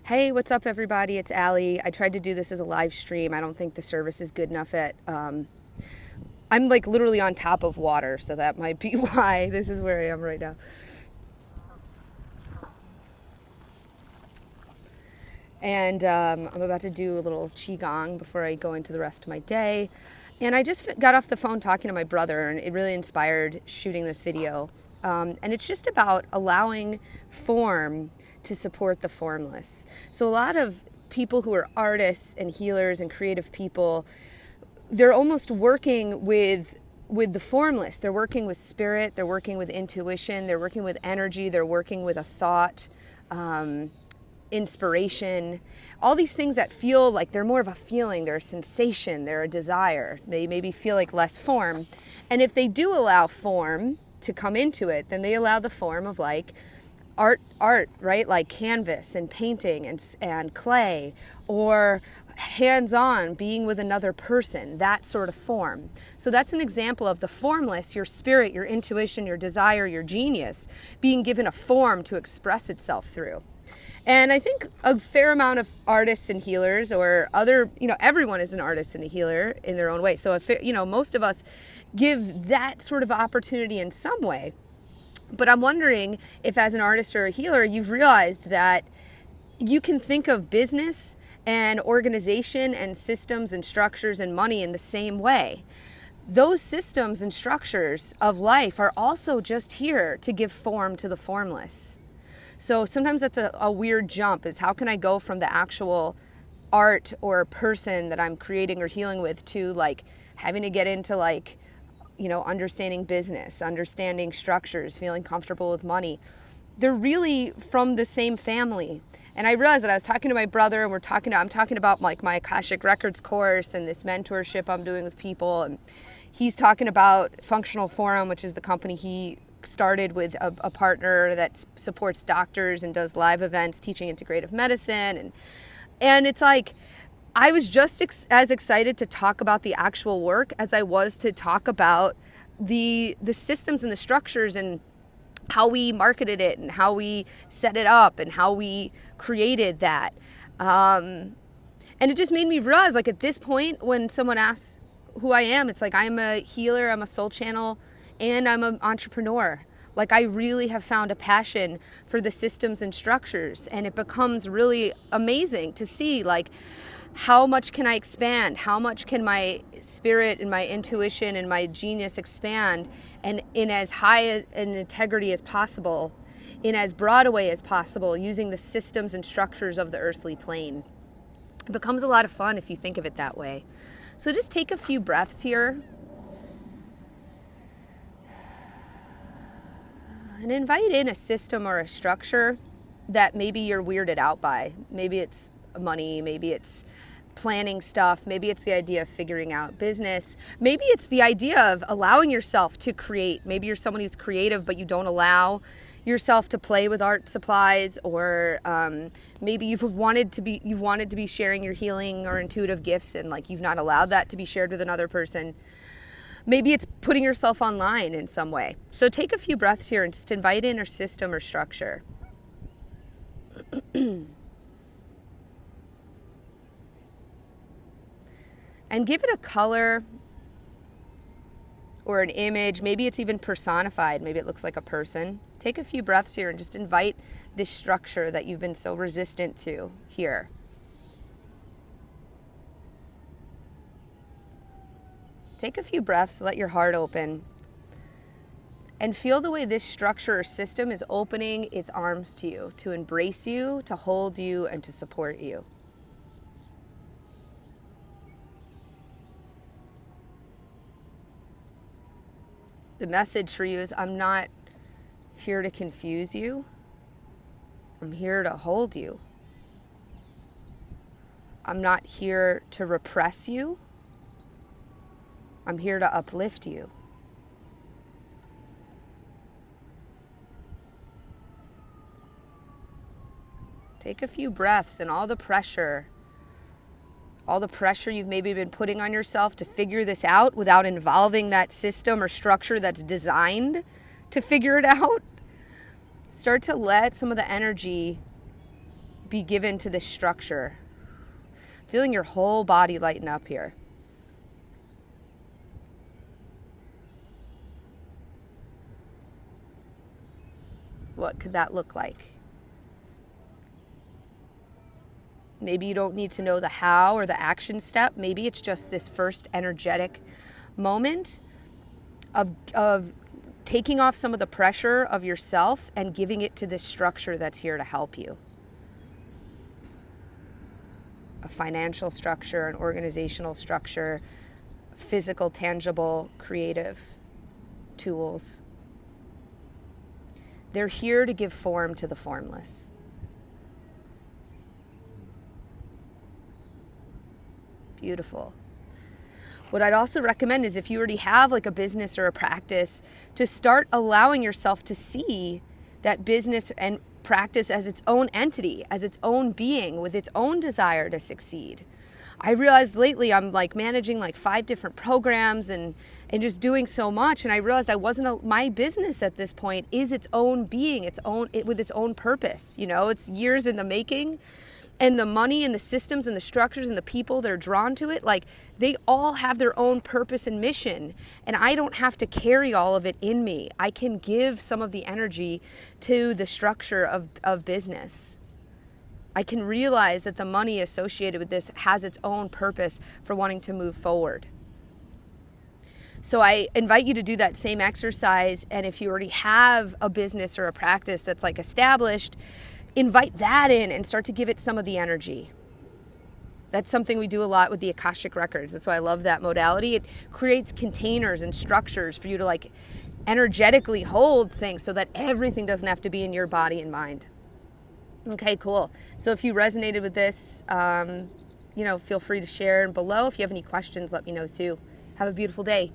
Hey, what's up, everybody? It's Allie. I tried to do this as a live stream. I don't think the service is good enough at. I'm like literally on top of water, so that might be why this is where I am right now. And I'm about to do a little qigong before I go into the rest of my day. And I just got off the phone talking to my brother, and it really inspired shooting this video. And it's just about allowing form to support the formless. So a lot of people who are artists and healers and creative people, they're almost working with the formless. They're working with spirit, they're working with intuition, they're working with energy, they're working with a thought, inspiration, all these things that feel like they're more of a feeling, they're a sensation, they're a desire. They maybe feel like less form. And if they do allow form to come into it, then they allow the form of like art, right? Like canvas and painting and clay, or hands-on being with another person, that sort of form. So that's an example of the formless, your spirit, your intuition, your desire, your genius, being given a form to express itself through. And I think a fair amount of artists and healers, or other, everyone is an artist and a healer in their own way. So if, most of us give that sort of opportunity in some way. But I'm wondering if as an artist or a healer, you've realized that you can think of business and organization and systems and structures and money in the same way. Those systems and structures of life are also just here to give form to the formless. So sometimes that's a weird jump, is how can I go from the actual art or person that I'm creating or healing with to like having to get into like, understanding business, understanding structures, feeling comfortable with money. They're really from the same family. And I realized that I was talking to my brother, and I'm talking about like my Akashic Records course and this mentorship I'm doing with people. And he's talking about Functional Forum, which is the company he started with a partner that supports doctors and does live events teaching integrative medicine. And it's like, I was just as excited to talk about the actual work as I was to talk about the systems and the structures and how we marketed it and how we set it up and how we created that. And it just made me realize, like, at this point, when someone asks who I am, it's like I'm a healer, I'm a soul channel, and I'm an entrepreneur. Like, I really have found a passion for the systems and structures, and it becomes really amazing to see, like, how much can I expand? How much can my spirit and my intuition and my genius expand, and in as high an integrity as possible, in as broad a way as possible, using the systems and structures of the earthly plane? It becomes a lot of fun if you think of it that way. So just take a few breaths here and invite in a system or a structure that maybe you're weirded out by. Maybe it's money, maybe it's planning stuff, maybe it's the idea of figuring out business, maybe it's the idea of allowing yourself to create. Maybe you're someone who's creative, but you don't allow yourself to play with art supplies, or maybe you've wanted to be sharing your healing or intuitive gifts, and like you've not allowed that to be shared with another person. Maybe it's putting yourself online in some way. So take a few breaths here and just invite in a system or structure. And give it a color or an image. Maybe it's even personified. Maybe it looks like a person. Take a few breaths here and just invite this structure that you've been so resistant to here. Take a few breaths, let your heart open, and feel the way this structure or system is opening its arms to you, to embrace you, to hold you, and to support you. The message for you is, I'm not here to confuse you. I'm here to hold you. I'm not here to repress you. I'm here to uplift you. Take a few breaths, and all the pressure you've maybe been putting on yourself to figure this out without involving that system or structure that's designed to figure it out, start to let some of the energy be given to this structure. Feeling your whole body lighten up here. What could that look like? Maybe you don't need to know the how or the action step. Maybe it's just this first energetic moment of taking off some of the pressure of yourself and giving it to this structure that's here to help you. A financial structure, an organizational structure, physical, tangible, creative tools. They're here to give form to the formless. Beautiful. What I'd also recommend is if you already have like a business or a practice, to start allowing yourself to see that business and practice as its own entity, as its own being, with its own desire to succeed. I realized lately I'm like managing like 5 different programs and just doing so much, and I realized my business at this point is its own being, with its own purpose. You know, it's years in the making. And the money and the systems and the structures and the people that are drawn to it, like they all have their own purpose and mission. And I don't have to carry all of it in me. I can give some of the energy to the structure of business. I can realize that the money associated with this has its own purpose for wanting to move forward. So I invite you to do that same exercise. And if you already have a business or a practice that's like established, invite that in and start to give it some of the energy. That's something we do a lot with the Akashic Records. That's why I love that modality. It creates containers and structures for you to like energetically hold things so that everything doesn't have to be in your body and mind. Okay, cool. So if you resonated with this, feel free to share below. If you have any questions, let me know too. Have a beautiful day.